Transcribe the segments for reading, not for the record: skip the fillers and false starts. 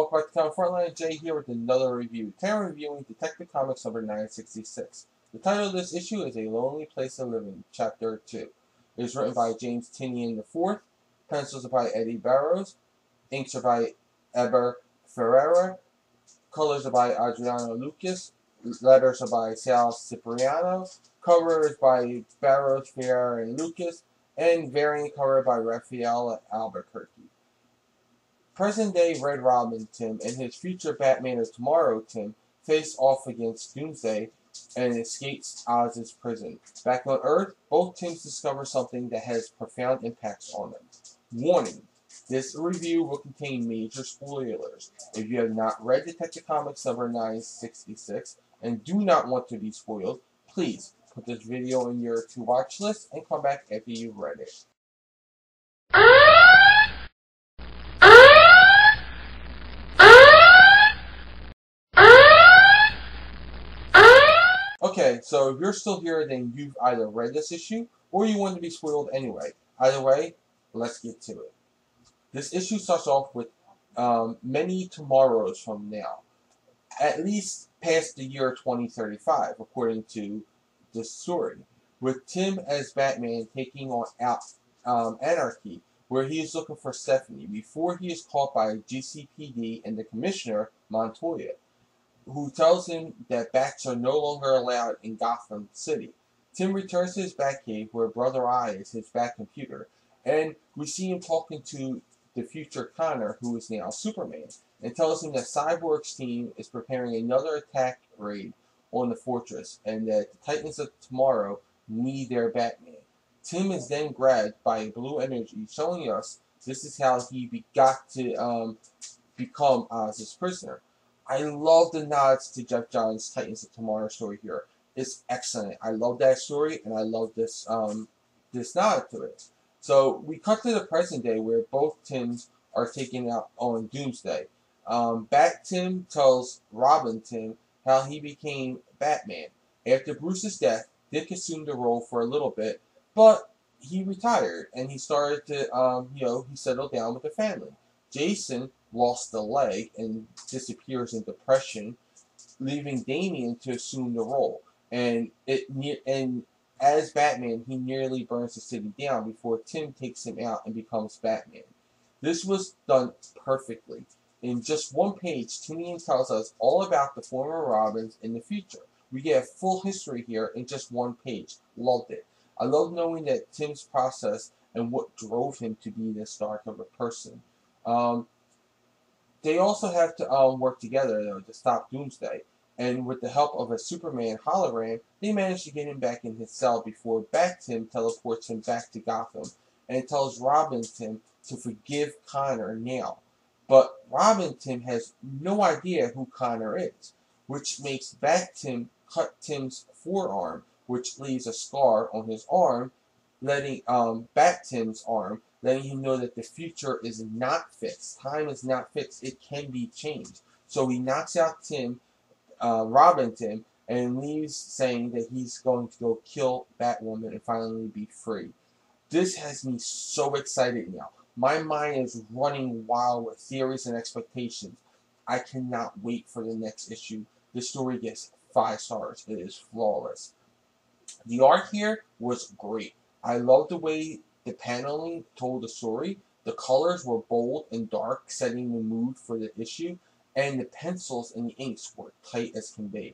welcome back to Town Frontline. Jay here with another review. Today I'm reviewing Detective Comics number 966. The title of this issue is A Lonely Place to Live In, Chapter 2. It is written by James Tynion IV, pencils are by Eddy Barrows, inks are by Eber, Ferreira, colors are by Adriano, letters are by Sal Cipriano, cover is by Barrows, Ferreira, and Lucas, and variant cover by Rafael at Albuquerque. Present-day Red Robin Tim and his future Batman of Tomorrow Tim face off against Doomsday and escapes Oz's prison. Back on Earth, both Tims discover something that has profound impacts on them. Warning: this review will contain major spoilers. If you have not read Detective Comics number 966 and do not want to be spoiled, please put this video in your to-watch list and come back after you've read it. Okay, so if you're still here, then you've either read this issue or you want to be spoiled anyway. Either way, let's get to it. This issue starts off with many tomorrows from now, at least past the year 2035, according to this story, with Tim as Batman taking on Anarchy, where he is looking for Stephanie before he is caught by GCPD and the Commissioner, Montoya, who tells him that bats are no longer allowed in Gotham City. Tim returns to his Batcave where Brother Eye is his Batcomputer, and we see him talking to the future Connor, who is now Superman, and tells him that Cyborg's team is preparing another attack raid on the fortress, and that the Titans of Tomorrow need their Batman. Tim is then grabbed by blue energy, showing us this is how he got to become Oz's prisoner. I love the nods to Jeff Johns' Titans of Tomorrow story here. It's excellent. I love that story, and I love this this nod to it. So we cut to the present day where both Tims are taken out on Doomsday. Bat Tim tells Robin Tim how he became Batman. After Bruce's death, Dick assumed the role for a little bit, but he retired and he started to he settled down with the family. Jason lost a leg and disappears in depression, leaving Damian to assume the role. And as Batman, he nearly burns the city down before Tim takes him out and becomes Batman. This was done perfectly. In just one page, Tynion tells us all about the former Robins in the future. We get a full history here in just one page. Loved it. I love knowing that Tim's process and what drove him to be this dark of a person. They also have to work together, though, to stop Doomsday, and with the help of a Superman hologram, they manage to get him back in his cell before Bat-Tim teleports him back to Gotham and tells Robin Tim to forgive Connor now. But Robin Tim has no idea who Connor is, which makes Bat-Tim cut Tim's forearm, which leaves a scar on his arm, letting Bat-Tim's arm, letting him know that the future is not fixed. Time is not fixed. It can be changed. So he knocks out Robin Tim, and leaves saying that he's going to go kill Batwoman and finally be free. This has me so excited now. My mind is running wild with theories and expectations. I cannot wait for the next issue. This story gets 5 stars. It is flawless. The art here was great. I love the way the paneling told the story. The colors were bold and dark, setting the mood for the issue, and the pencils and the inks were tight as can be.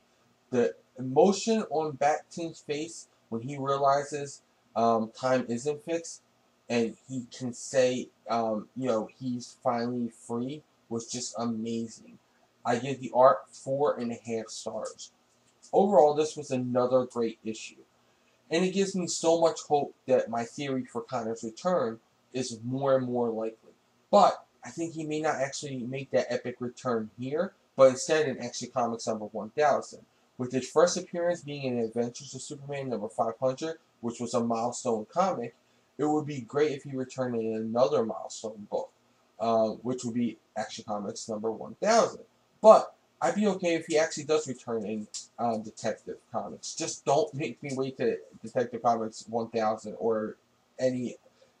The emotion on Bat-Tim's face when he realizes time isn't fixed and he can say, he's finally free was just amazing. I give the art 4.5 stars. Overall, this was another great issue. And it gives me so much hope that my theory for Connor's return is more and more likely. But I think he may not actually make that epic return here, but instead in Action Comics number 1000. With his first appearance being in Adventures of Superman number 500, which was a milestone comic, it would be great if he returned in another milestone book, which would be Action Comics number 1000. But I'd be okay if he actually does return in Detective Comics. Just don't make me wait to Detective Comics 1000 or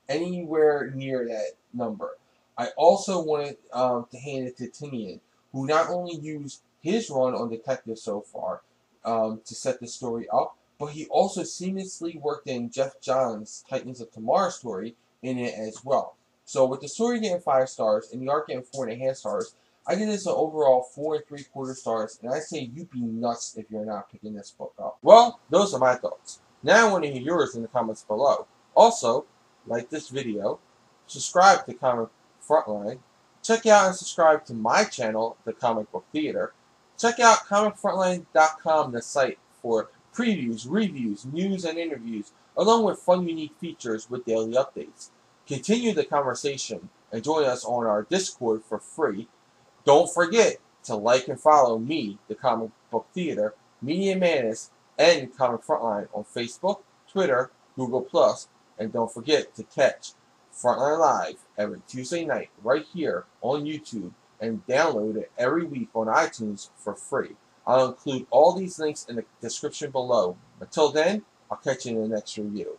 anywhere near that number. I also wanted to hand it to Tynion, who not only used his run on Detective so far to set the story up, but he also seamlessly worked in Jeff Johns' Titans of Tomorrow story in it as well. So with the story getting 5 stars and the arc getting 4.5 stars, I give this an overall 4 3/4 stars, and I say you'd be nuts if you're not picking this book up. Well, those are my thoughts. Now I want to hear yours in the comments below. Also, like this video, subscribe to Comic Frontline, check out and subscribe to my channel, The Comic Book Theater. Check out comicfrontline.com, the site, for previews, reviews, news, and interviews, along with fun, unique features with daily updates. Continue the conversation and join us on our Discord for free. Don't forget to like and follow me, The Comic Book Theater, Media Manus, and Comic Frontline on Facebook, Twitter, Google+, and don't forget to catch Frontline Live every Tuesday night right here on YouTube and download it every week on iTunes for free. I'll include all these links in the description below. Until then, I'll catch you in the next review.